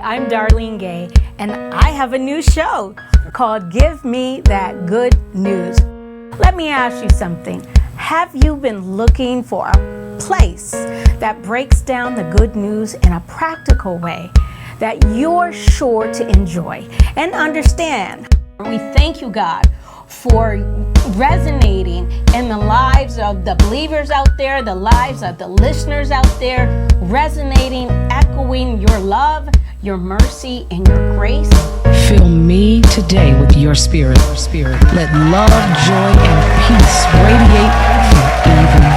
I'm Darlene Gay, and I have a new show called Give Me That Good News. Let me ask you something. Have you been looking for a place that breaks down the good news in a practical way that you're sure to enjoy and understand? We thank you, God, for resonating in the lives of the believers out there, the lives of the listeners out there, resonating, echoing your love, your mercy, and your grace. Fill me today with your spirit. Let love, joy, and peace radiate from even me.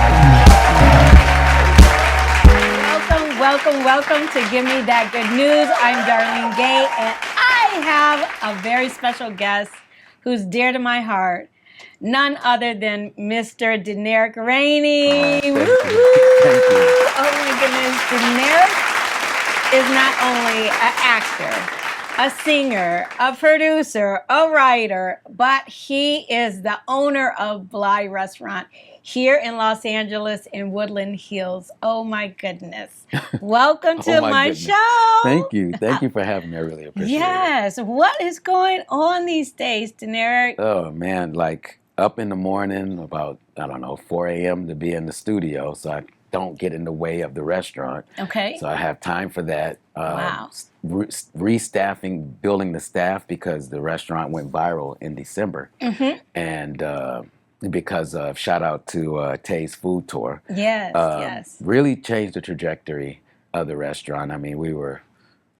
Welcome to Give Me That Good News. I'm Darlene Gay, and I have a very special guest who's dear to my heart. None other than Mr. Donerick Rainey. Thank you. Oh my goodness. Donerick is not only an actor, a singer, a producer, a writer, but he is the owner of Bly Restaurant here in Los Angeles in Woodland Hills. Oh my goodness. Welcome to my show. Thank you. Thank you for having me. I really appreciate it. Yes. What is going on these days, Donerick? Oh man, like up in the morning about, 4 a.m. to be in the studio so I don't get in the way of the restaurant. Okay. So I have time for that. Wow. Restaffing, building the staff because the restaurant went viral in December. Mm-hmm. And because of, shout out to Tay's Food Tour. Yes. Really changed the trajectory of the restaurant. I mean, we were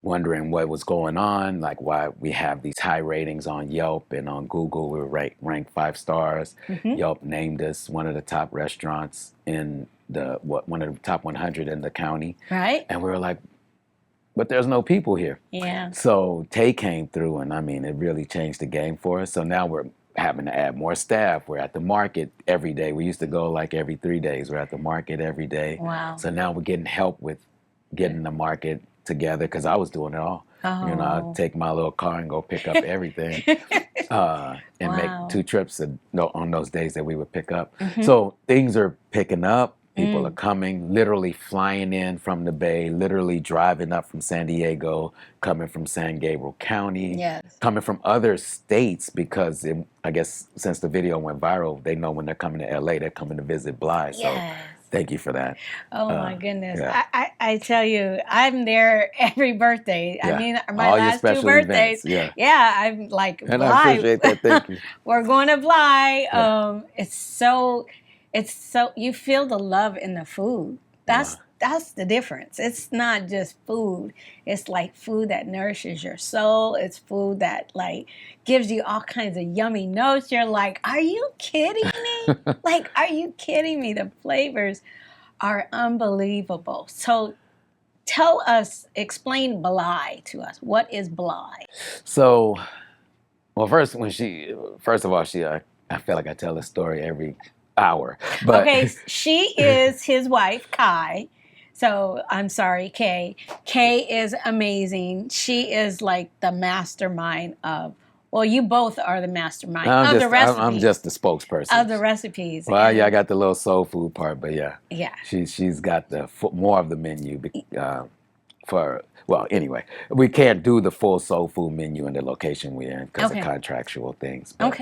wondering what was going on, like why we have these high ratings on Yelp and on Google. We were ranked 5 stars. Mm-hmm. Yelp named us one of the top restaurants in one of the top 100 in the county. Right. And we were like, but there's no people here. Yeah. So Tay came through, and I mean, it really changed the game for us. So now we're having to add more staff. We're at the market every day. We used to go like every 3 days. We're at the market every day. Wow. So now we're getting help with getting the market together because I was doing it all. Oh. You know, I'd take my little car and go pick up everything and make 2 trips on those days that we would pick up. Mm-hmm. So things are picking up. People are coming, literally flying in from the Bay, literally driving up from San Diego, coming from San Gabriel County, Yes. coming from other states because I guess since the video went viral, they know when they're coming to LA, they're coming to visit Bly. So Yes. thank you for that. Oh my goodness. Yeah. I tell you, I'm there every birthday. Yeah. I mean, my All your last 2 special birthdays. events, yeah. I'm like, And Bly. I appreciate that. Thank you. We're going to Bly. Yeah. It's so you feel the love in the food. That's the difference. It's not just food. It's like food that nourishes your soul. It's food that like gives you all kinds of yummy notes. You're like, are you kidding me? Are you kidding me? The flavors are unbelievable. So tell us, explain Bly to us. What is Bly? So, well, first of all, I feel like I tell this story every hour. But okay, she is his wife, Kai. So I'm sorry, Kay. Kay is amazing. She is like the mastermind of. Well, you both are the mastermind of the recipes. I'm just the spokesperson of the recipes. Well, yeah, I got the little soul food part, but yeah. Yeah. She's got the more of the menu anyway, we can't do the full soul food menu in the location we're in because of contractual things. But,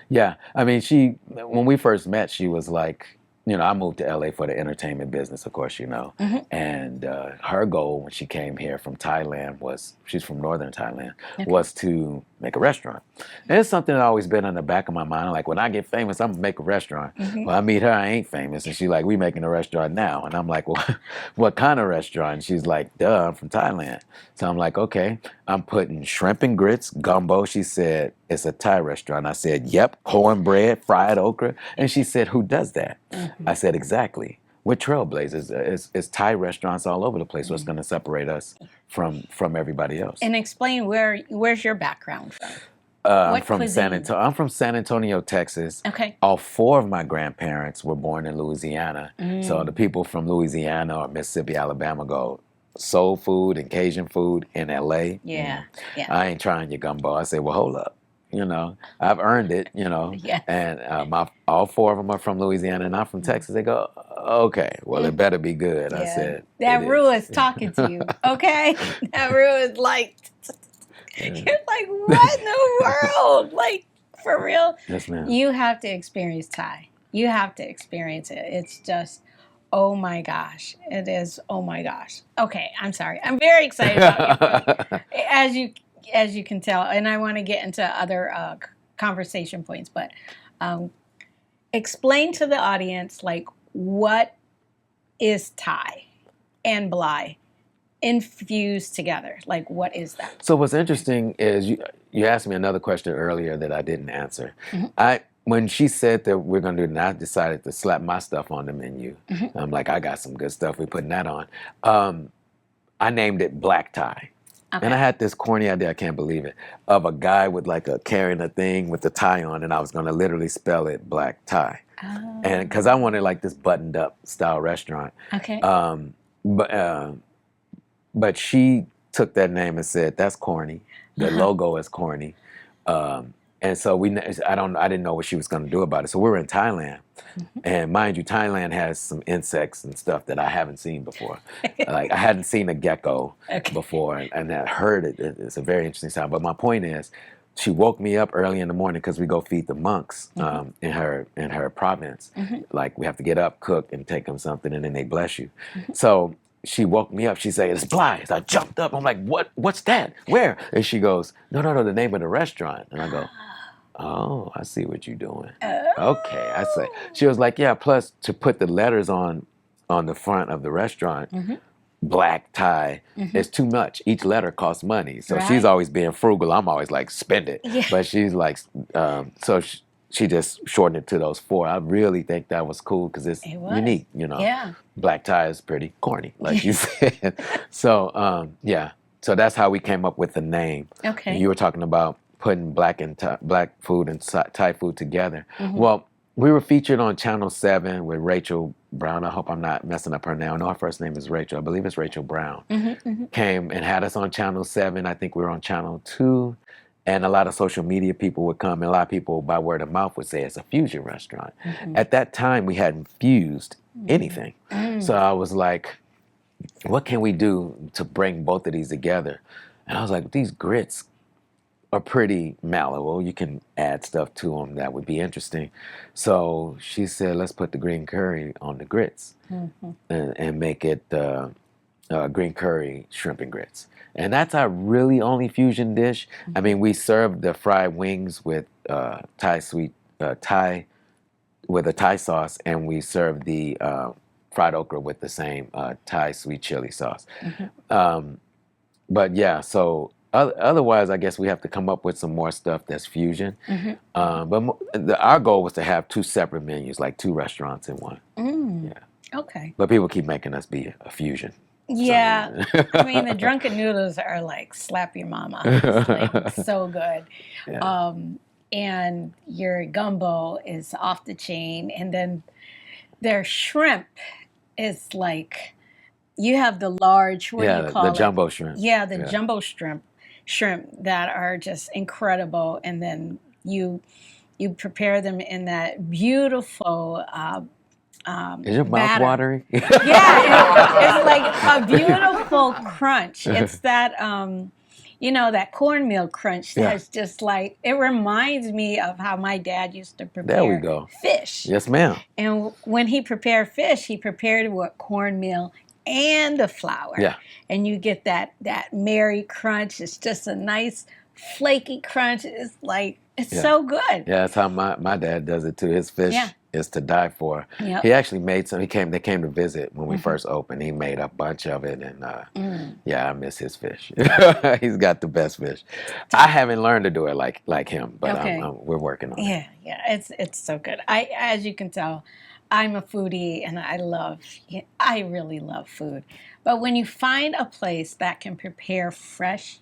yeah, I mean, when we first met, she was like, I moved to LA for the entertainment business, of course, Mm-hmm. and her goal when she came here from Thailand she's from northern Thailand, was to make a restaurant. And it's something that always been in the back of my mind. Like, when I get famous, I'm gonna make a restaurant. Mm-hmm. Well, I meet her, I ain't famous. And she's like, we making a restaurant now. And I'm like, well, what kind of restaurant? And she's like, duh, I'm from Thailand. So I'm like, okay, I'm putting shrimp and grits, gumbo. She said, it's a Thai restaurant. I said, yep, cornbread, fried okra. And she said, who does that? Mm-hmm. I said, exactly. We're trailblazers. It's Thai restaurants all over the place. What's going to separate us from everybody else? And explain where's your background from? I'm from San Antonio, Texas. Okay. All 4 of my grandparents were born in Louisiana. So the people from Louisiana or Mississippi, Alabama go soul food and Cajun food in LA. Yeah. Yeah. I ain't trying your gumbo. I say, well, hold up. I've earned it, Yes. and all four of them are from Louisiana, and I'm from Texas. They go, okay, well, it better be good. I Yeah. said, That it Rue is. is talking to you, okay? That Rue is like, you're like, what in the world? Like, for real? Yes, ma'am. You have to experience Thai. You have to experience it. It's just, oh my gosh. It is, oh my gosh. Okay, I'm sorry. I'm very excited about your food, as you can tell. And I want to get into other conversation points, but explain to the audience, like, what is Thai and Bly infused together? Like, what is that? So what's interesting is you asked me another question earlier that I didn't answer. When she said that we're going to do that, I decided to slap my stuff on the menu. I'm like, I got some good stuff. We're putting that on. I named it Black Tie. Okay. And I had this corny idea, I can't believe it, of a guy with like carrying a thing with the tie on, and I was going to literally spell it Black Tie. Oh. And because I wanted like this buttoned up style restaurant. Okay. But she took that name and said, that's corny. The logo is corny. And so I didn't know what she was going to do about it. So we were in Thailand. And mind you, Thailand has some insects and stuff that I haven't seen before. Like I hadn't seen a gecko before, and I heard it. It's a very interesting sound. But my point is, she woke me up early in the morning because we go feed the monks in her province. Like we have to get up, cook, and take them something, and then they bless you. So she woke me up. She said, "It's Bly." So I jumped up. I'm like, "What? What's that? Where?" And she goes, "No, the name of the restaurant." And I go, "Oh, I see what you're doing." Okay, I say. She was like, "Yeah, plus to put the letters on the front of the restaurant, Black Tie, is too much. Each letter costs money." So she's always being frugal. I'm always like, "Spend it." Yeah. But she's like, so she just shortened it to those four. I really think that was cool because it's unique, Yeah. Black Tie is pretty corny, like you said. So, yeah. So that's how we came up with the name. Okay. And you were talking about putting black food and Thai food together. Well, we were featured on Channel 7 with Rachel Brown. I hope I'm not messing up her name. I know her first name is Rachel. I believe it's Rachel Brown. Came and had us on Channel 7. I think we were on Channel 2. And a lot of social media people would come, and a lot of people by word of mouth would say it's a fusion restaurant. At that time, we hadn't fused anything. So I was like, what can we do to bring both of these together? And I was like, these grits are pretty malleable. You can add stuff to them that would be interesting. So she said, let's put the green curry on the grits and make it green curry shrimp and grits. And that's our really only fusion dish. I mean, we serve the fried wings with Thai with a Thai sauce, and we serve the fried okra with the same Thai sweet chili sauce. But yeah, so otherwise, I guess we have to come up with some more stuff that's fusion. But our goal was to have two separate menus, like two restaurants in one. Yeah. Okay. But people keep making us be a fusion. Yeah. I mean, the drunken noodles are like slap your mama. It's like so good. Yeah. And your gumbo is off the chain. And then their shrimp is like, you have the large, what do you call the it? jumbo shrimp. Yeah, the jumbo shrimp that are just incredible. And then you prepare them in that beautiful Is your mouth watering? Yeah, it's like a beautiful crunch. It's that, that cornmeal crunch that's just like, it reminds me of how my dad used to prepare There we go. fish. Yes, ma'am. And when he prepared fish, he prepared it with cornmeal and the flour. Yeah. And you get that Mary crunch. It's just a nice flaky crunch. It's like, it's so good. Yeah, that's how my dad does it too. His fish is to die for. Yep. He actually made some. They came to visit when we first opened. He made a bunch of it, and yeah, I miss his fish. He's got the best fish. I haven't learned to do it like him, but we're working on it. Yeah, it's so good. As you can tell, I'm a foodie, and I really love food. But when you find a place that can prepare fresh,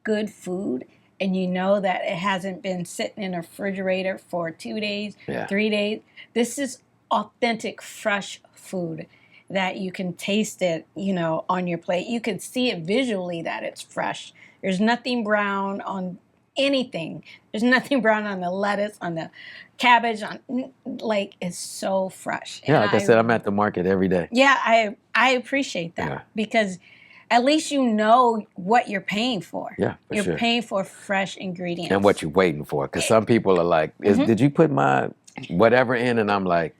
good food, and you know that it hasn't been sitting in a refrigerator for 2 days, 3 days. This is authentic, fresh food that you can taste it, on your plate. You can see it visually that it's fresh. There's nothing brown on anything. There's nothing brown on the lettuce, on the cabbage, like it's so fresh. Yeah, And like I said, I'm at the market every day. yeah, I appreciate that because at least you know what you're paying for. Yeah, for you're sure. paying for fresh ingredients. And what you're waiting for. Because some people are like, did you put my whatever in? And I'm like,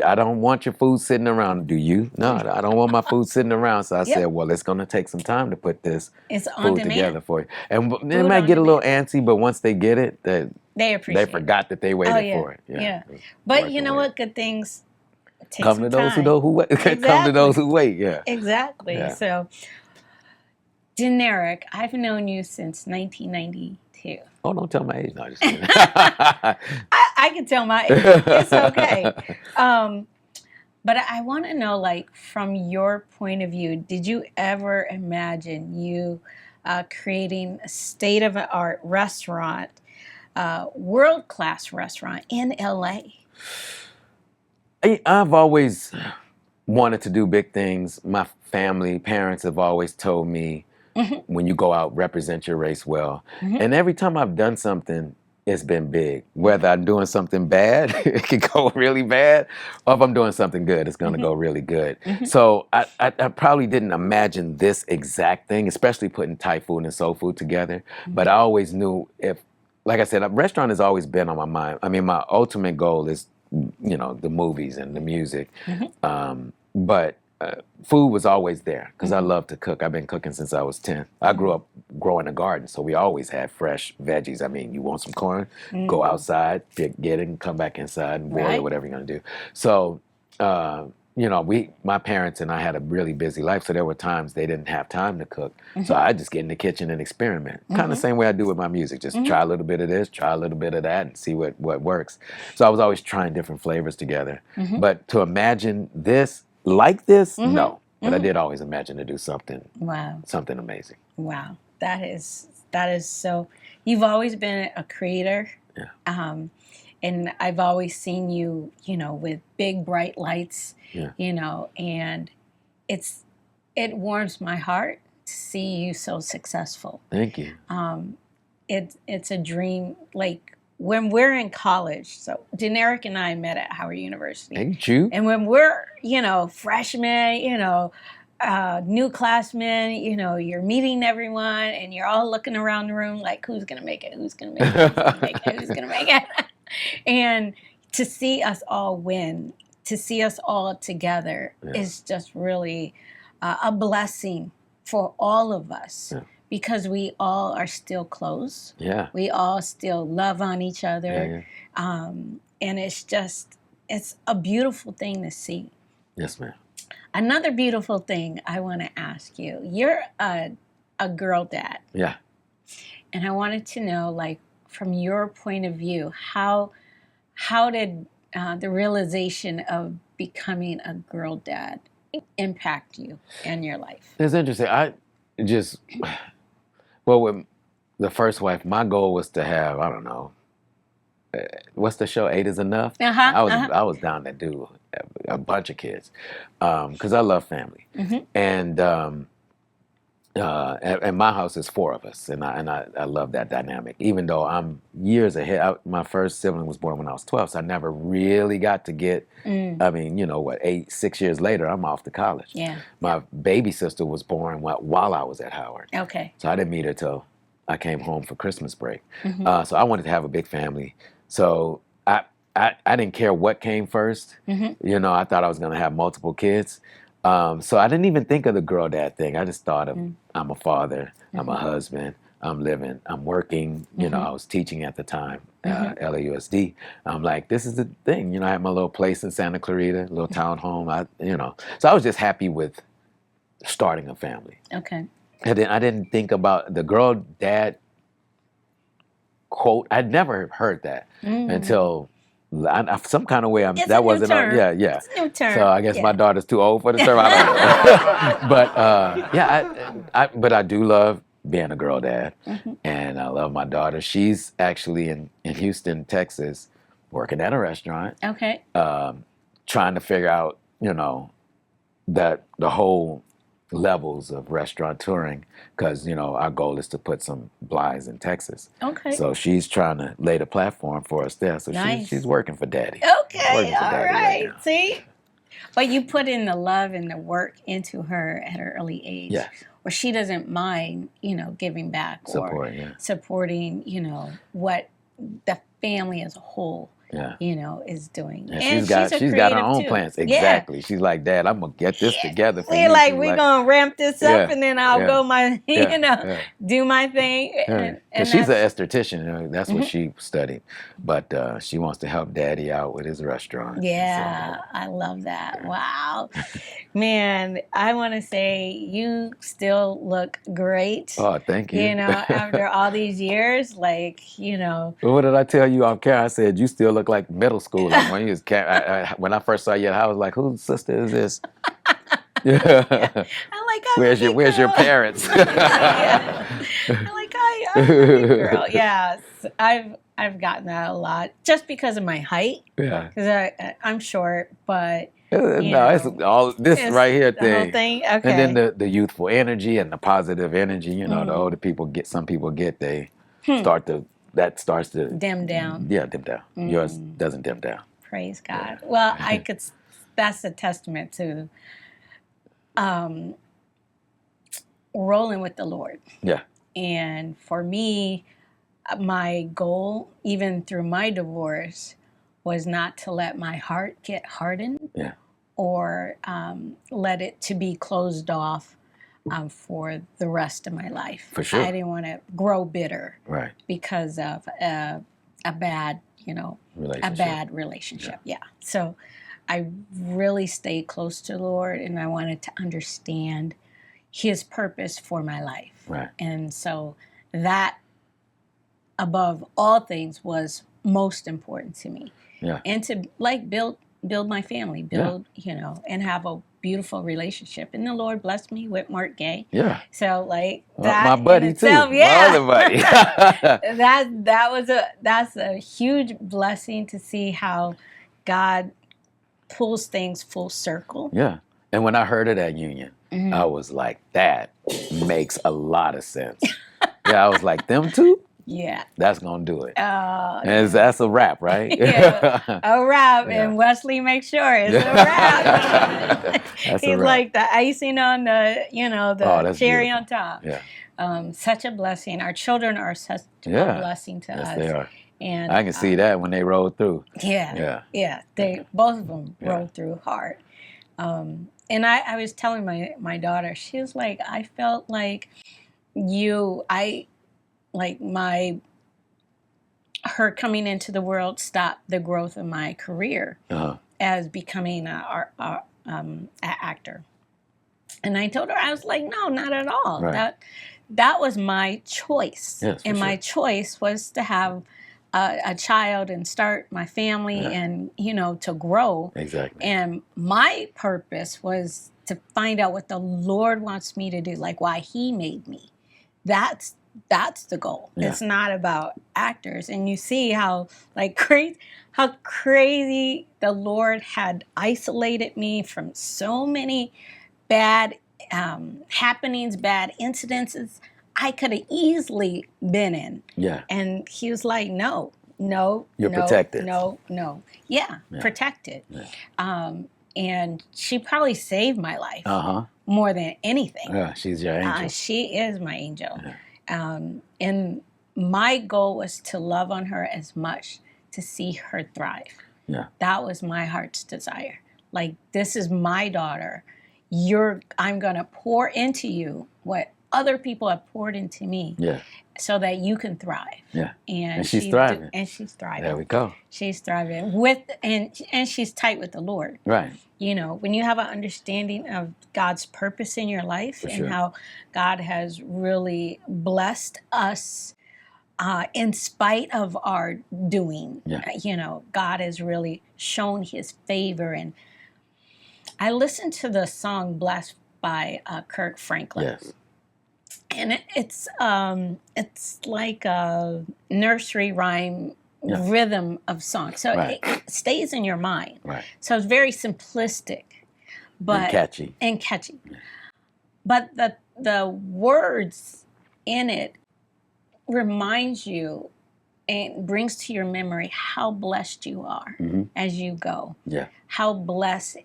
I don't want your food sitting around. Do you? No, I don't want my food sitting around. So I said, well, it's going to take some time to put this food together for you. And they might get a little antsy, but once they get it, they appreciate they forgot that they waited for it. Yeah. But you know what? Good things take come some to those time. who wait. Exactly. Come to those who wait. Yeah. Exactly. Yeah. So, Donerick, I've known you since 1992. Oh, don't tell my age. No, just kidding. I can tell my age. It's okay. But I want to know, like, from your point of view, did you ever imagine you creating a state-of-the-art restaurant, world-class restaurant in LA? I've always wanted to do big things. My parents have always told me, when you go out, represent your race well. And every time I've done something, it's been big. Whether I'm doing something bad, it could go really bad, or if I'm doing something good, it's going to go really good. So I probably didn't imagine this exact thing, especially putting Thai food and soul food together. But I always knew like I said, a restaurant has always been on my mind. I mean, my ultimate goal is, the movies and the music. But food was always there because I love to cook. I've been cooking since I was 10. I grew up growing a garden, so we always had fresh veggies. I mean, you want some corn, go outside, get it, and come back inside and boil it, whatever you're going to do. So, my parents and I had a really busy life, so there were times they didn't have time to cook. So I just get in the kitchen and experiment. Kind of the same way I do with my music. Just try a little bit of this, try a little bit of that, and see what works. So I was always trying different flavors together. But to imagine this, like this, no. But I did always imagine to do something amazing. Wow. That is so, you've always been a creator. Yeah. And I've always seen you, with big bright lights, and it warms my heart to see you so successful. Thank you. It's a dream, like when we're in college. So Donerick and I met at Howard University. Ain't you? And when we're, freshmen, new classmen, you're meeting everyone and you're all looking around the room like, who's going to make it? Who's going to make it? Who's going to make it? Who's going to make it? And to see us all win, to see us all together is just really a blessing for all of us. Yeah. Because we all are still close. Yeah. We all still love on each other. Yeah. And it's a beautiful thing to see. Yes, ma'am. Another beautiful thing I want to ask you. You're a girl dad. Yeah. And I wanted to know, like, from your point of view, how did the realization of becoming a girl dad impact you and your life? It's interesting. With the first wife, my goal was to have, I don't know, what's the show, 8 is Enough? I was down to do a bunch of kids because I love family. And my house is 4 of us, and I love that dynamic. Even though I'm years ahead, my first sibling was born when I was 12, so I never really got to get. 6 years later, I'm off to college. Yeah. My baby sister was born while I was at Howard. Okay. So I didn't meet her till I came home for Christmas break. So I wanted to have a big family. So I didn't care what came first. I thought I was going to have multiple kids. So I didn't even think of the girl dad thing. I just thought of I'm a father, I'm a husband, I'm living, I'm working. I was teaching at the time, LAUSD. I'm like, this is the thing. I had my little place in Santa Clarita, little townhome. So I was just happy with starting a family. Okay. And then I didn't think about the girl dad quote. I'd never heard that until. Some kind of way, that wasn't. It's a new term. So I guess my daughter's too old for the term. I don't know. But I do love being a girl dad, and I love my daughter. She's actually in Houston, Texas, working at a restaurant. Okay. Trying to figure out, that the whole levels of restaurateuring because, our goal is to put some Blys in Texas. Okay. So she's trying to lay the platform for us there. So Nice. she's working for Daddy. Okay, Working for all Daddy right. now. See? But you put in the love and the work into her at her early age. Yes. Where she doesn't mind, giving back or supporting, what the family as a whole, is doing. And and she's got her own too. plans. Exactly. Yeah. She's like, Dad, I'm going to get this together for you. We're going to ramp this up and then I'll go do my thing. Yeah. And she's an esthetician. That's what she studied. But she wants to help Daddy out with his restaurant. Yeah, so, I love that. Wow. Man, I want to say you still look great. Oh, thank you. After all these years, Well, what did I tell you off camera? I said, you still look like middle school. Like when you was when I first saw you, I was like, whose sister is this? Yeah. I'm like, where's your parents? I'm like, I'm a big girl. Yes, I've gotten that a lot just because of my height. Yeah. Because I'm short, but it's all this right here the whole thing. Okay. And then the youthful energy and the positive energy. The older people get, some people get, they starts to dim down. Yeah, dim down. Yours doesn't dim down. Praise God. Yeah. Well, that's a testament to rolling with the Lord. Yeah. And for me, my goal, even through my divorce, was not to let my heart get hardened. Yeah. Or let it to be closed off for the rest of my life. For sure. I didn't want to grow bitter. Right. Because of a bad, relationship. Yeah. So I really stayed close to the Lord, and I wanted to understand His purpose for my life. Right. And so that, above all things, was most important to me. Yeah. And to build my family, and have a beautiful relationship. And the Lord blessed me with Mark Gay. Yeah. So that, my buddy itself, too. Yeah. My other buddy. that's a huge blessing to see how God pulls things full circle. Yeah. And when I heard of that union, I was like, that makes a lot of sense. I was like, them two? Yeah. That's going to do it. And that's a wrap, right? Yeah, a wrap. Yeah. And Wesley makes sure it's a wrap. He's like the icing on the, the cherry beautiful. On top. Yeah. Such a blessing. Our children are such a blessing to us. Yes, they are. And I can see that when they roll through. Yeah. They both of them rolled through hard. And I was telling my daughter, she was like, I felt like her coming into the world stopped the growth of my career as becoming an actor. And I told her, I was like, no, not at all. Right. That was my choice. Yes, and my choice was to have a child and start my family and, to grow. Exactly. And my purpose was to find out what the Lord wants me to do, like why He made me. That's the goal. Yeah. It's not about actors. And you see how crazy the Lord had isolated me from so many bad happenings, bad incidences I could have easily been in. Yeah. And He was like, no. You're protected. No. Yeah, protected. Yeah. And she probably saved my life more than anything. Yeah, she's your angel. She is my angel. Yeah. And my goal was to love on her as much, to see her thrive. Yeah. That was my heart's desire. Like, this is my daughter. I'm going to pour into you what other people have poured into me. Yeah. So that you can thrive. Yeah. And she's thriving. There we go. She's thriving and she's tight with the Lord. Right. When you have an understanding of God's purpose in your life and how God has really blessed us in spite of our doing, God has really shown His favor. And I listened to the song "Blessed" by Kirk Franklin. Yes. And it's like a nursery rhyme rhythm of song. So it stays in your mind. Right. So it's very simplistic. And catchy. Yeah. but the words in it reminds you and brings to your memory how blessed you are as you go. Yeah. How blessed,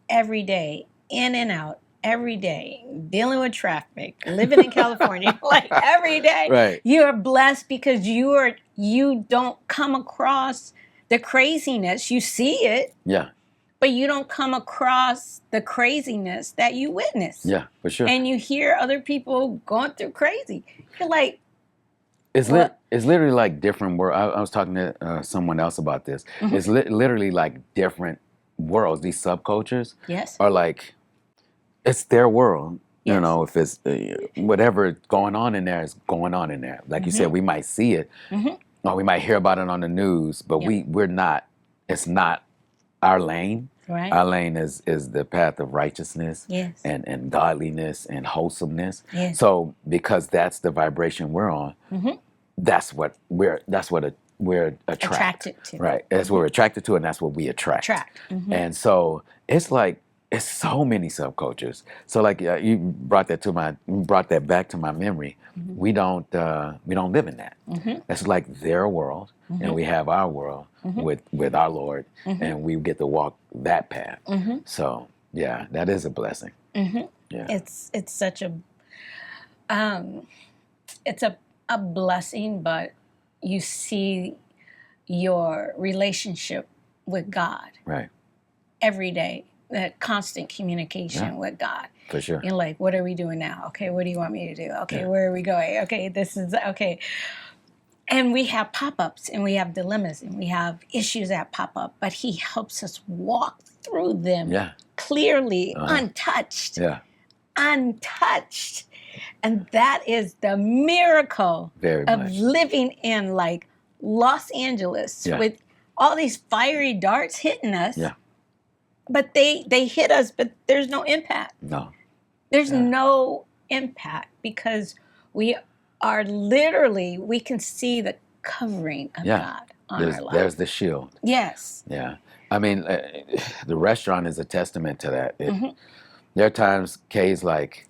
every day, in and out, every day, dealing with traffic, living in California, like every day, Right. you're blessed because you don't come across the craziness. You see it, Yeah. but you don't come across the craziness that you witness. Yeah, for sure. And you hear other people going through crazy. You're like, It's literally like different world. I was talking to someone else about this. It's literally like different worlds. These subcultures yes, are like, it's their world. You Yes. know, if it's whatever going on in there is going on in there. Like you said, we might see it, or we might hear about it on the news, but we're not. It's not our lane. right? Our lane is the path of righteousness Yes. and godliness and wholesomeness. Yes. So because that's the vibration we're on, that's what we're attracted to. Right. That's what we're attracted to, and that's what we attract. And so it's like it's so many subcultures. So like you brought that back to my memory. We don't live in that. It's like their world, and we have our world with our Lord, and we get to walk that path. So yeah, that is a blessing. Yeah. It's such a it's a blessing, but you see your relationship with God Right. every day, that constant communication with God. For sure. You're like, what are we doing now? Okay, what do you want me to do? Okay, where are we going? Okay, this is okay. And we have pop-ups and we have dilemmas and we have issues that pop up, but he helps us walk through them clearly, untouched. Yeah. Untouched. And that is the miracle Very of much. living in like Los Angeles with all these fiery darts hitting us. Yeah. But they hit us, but there's no impact. No. There's no impact because we are literally, we can see the covering of God on our life. There's the shield. Yes. Yeah. I mean, the restaurant is a testament to that. There are times Kay's like,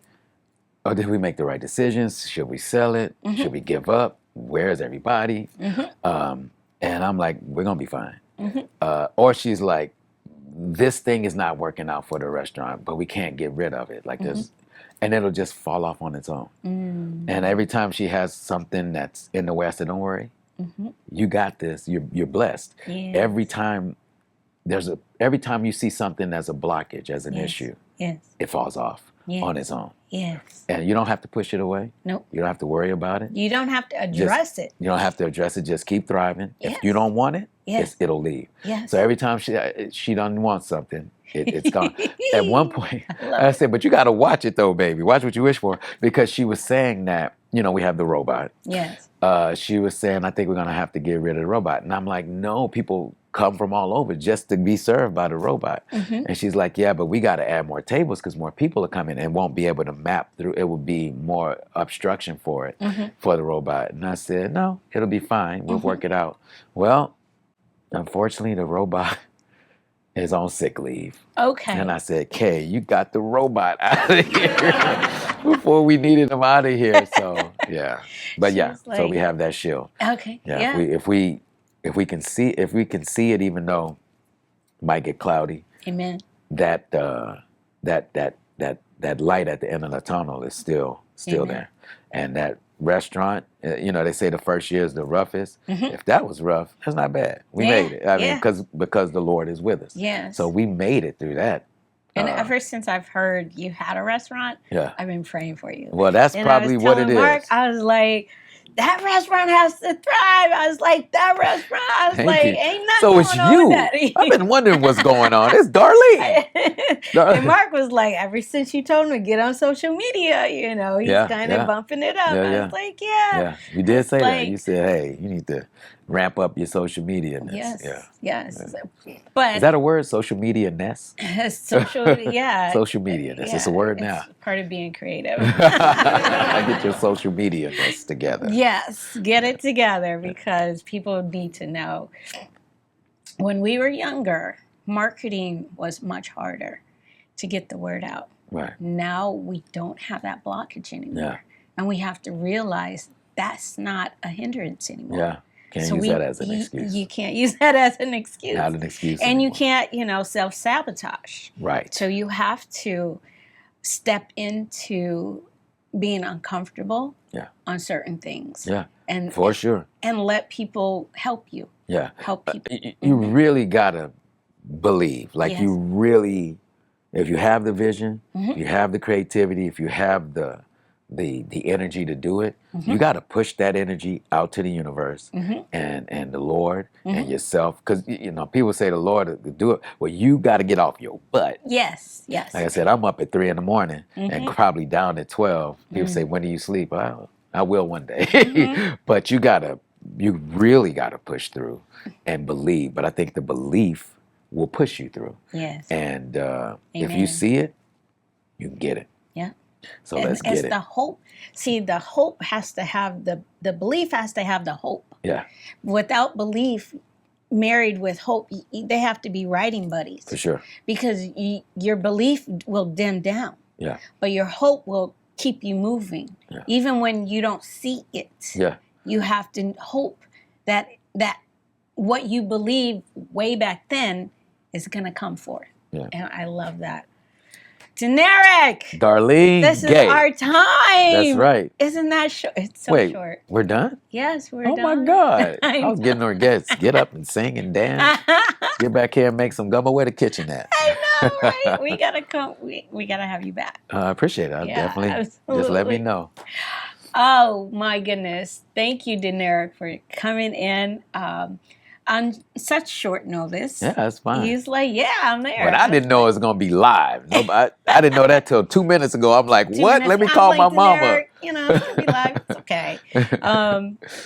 oh, did we make the right decisions? Should we sell it? Should we give up? Where's everybody? And I'm like, we're going to be fine. Or she's like, this thing is not working out for the restaurant, but we can't get rid of it. Like this, and it'll just fall off on its own. And every time she has something that's in the way, I said, don't worry. You got this. You're blessed. Yes. Every time you see something as a blockage, as an issue, it falls off on its own. Yes. And you don't have to push it away. Nope. You don't have to worry about it. You don't have to address it. You don't have to address it. Just keep thriving. Yes. If you don't want it, Yes. it'll leave. Yes. So every time she doesn't want something, it's gone. At one point, I said, but you got to watch it though, baby. Watch what you wish for. Because she was saying that, we have the robot. Yes. She was saying, I think we're going to have to get rid of the robot. And I'm like, no, people come from all over just to be served by the robot. And she's like, yeah, but we got to add more tables because more people are coming and won't be able to map through. It will be more obstruction for it, for the robot. And I said, no, it'll be fine. We'll work it out. Well, unfortunately, the robot is on sick leave. Okay. And I said, Kay, you got the robot out of here before we needed him out of here. So, yeah. But so we have that shield. Okay. Yeah. If we can see it, even though it might get cloudy, Amen. that light at the end of the tunnel is still Amen. there. And that restaurant, they say the first year is the roughest. If that was rough, that's not bad. We made it. I mean, because the Lord is with us. Yes. So we made it through that. And ever since I've heard you had a restaurant, I've been praying for you. Well, that's probably what it is. Mark, I was like, that restaurant has to thrive. I was like, that restaurant. I was like, ain't nothing so it's going on you. with that. I've been wondering what's going on. It's Darlene. And Mark was like, ever since you told him to get on social media, he's kind of bumping it up. I was like, Yeah, you did say that. You said, hey, you need to ramp up your social media. Yes. But is that a word? Social media ness? Social media ness. It's a word now. It's part of being creative. Get your social media ness together. Yes, get it together because people need to know. When we were younger, marketing was much harder to get the word out. Right. Now we don't have that blockage anymore. Yeah. And we have to realize that's not a hindrance anymore. Yeah. Can't use that as an excuse. You can't use that as an excuse. Not an excuse And you anymore. can't, self-sabotage. Right. So you have to step into being uncomfortable on certain things. Yeah. And For sure. And let people help you. Yeah. Help people. You really gotta believe. Like Yes. you really, if you have the vision, if you have the creativity, if you have the energy to do it, you got to push that energy out to the universe and the Lord and yourself. Because, people say the Lord to do it. Well, you got to get off your butt. Yes. Like I said, I'm up at 3 a.m. and probably down at 12. People say, when do you sleep? I will one day. But you really got to push through and believe. But I think the belief will push you through. Yes. And if you see it, you can get it. Yeah. So let's get it. The hope. See, the hope has to have the belief has to have the hope. Yeah. Without belief, married with hope, they have to be riding buddies. For sure. Because your belief will dim down. Yeah. But your hope will keep you moving. Yeah. Even when you don't see it. Yeah. You have to hope that what you believe way back then is going to come forth. Yeah. And I love that. Donerick! Darlene This Gay. is our time. That's right. Isn't that short? It's so Wait, short. we're done? Yes, we're Oh done. my God. I I was getting her guests. Get up and sing and dance. Get back here and make some gumbo. Where the kitchen at? I know, right? We gotta come. We gotta have you back. I appreciate it. I'll Yeah, definitely. Just let absolutely. me know. Oh my goodness! Thank you, Donerick, for coming in on such short notice. Yeah, that's fine. He's like, "Yeah, I'm there." But I didn't know it was going to be live. I didn't know that till 2 minutes ago. I'm like, 2 what? minutes, Let me I'm call like, my mama. Donerick, it's gonna be live. It's okay.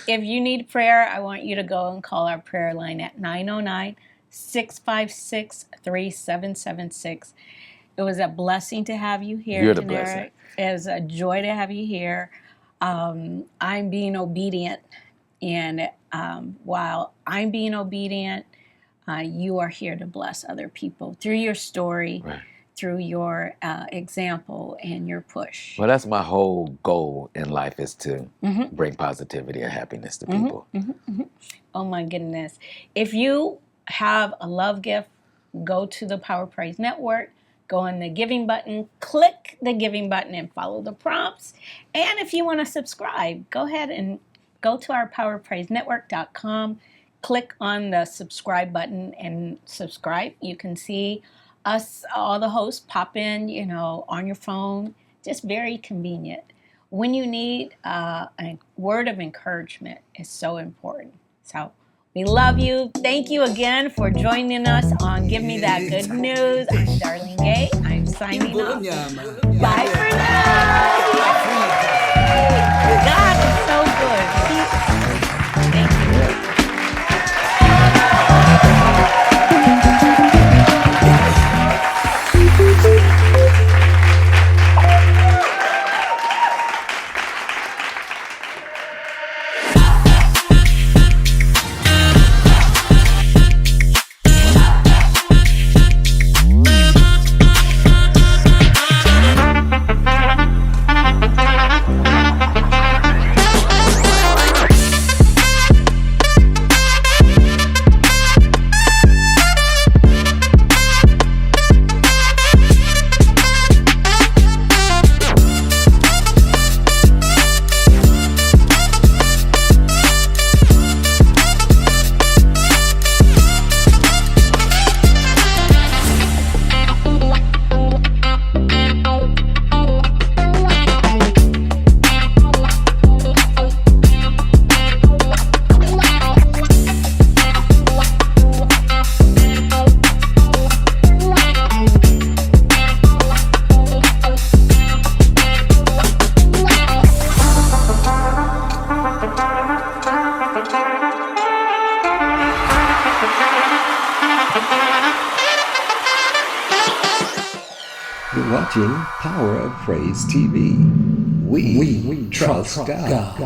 If you need prayer, I want you to go and call our prayer line at 909-656-3776. It was a blessing to have you here, You're the Donerick. blessing. It was a joy to have you here. I'm being obedient, and while I'm being obedient, you are here to bless other people through your story, Right. through your example and your push. Well, that's my whole goal in life is to bring positivity and happiness to people. Oh my goodness. If you have a love gift, go to the Power Praise Network, go on the giving button, click the giving button and follow the prompts. And if you want to subscribe, go ahead and go to our powerpraisenetwork.com, click on the subscribe button and subscribe. You can see us, all the hosts, pop in, on your phone. Just very convenient. When you need a word of encouragement, is so important. So we love you. Thank you again for joining us on Give Me That Good News. I'm Darlene Gay. I'm signing off. Bye for now. God is so good. Thank you. You're watching Power of Praise TV. We trust God.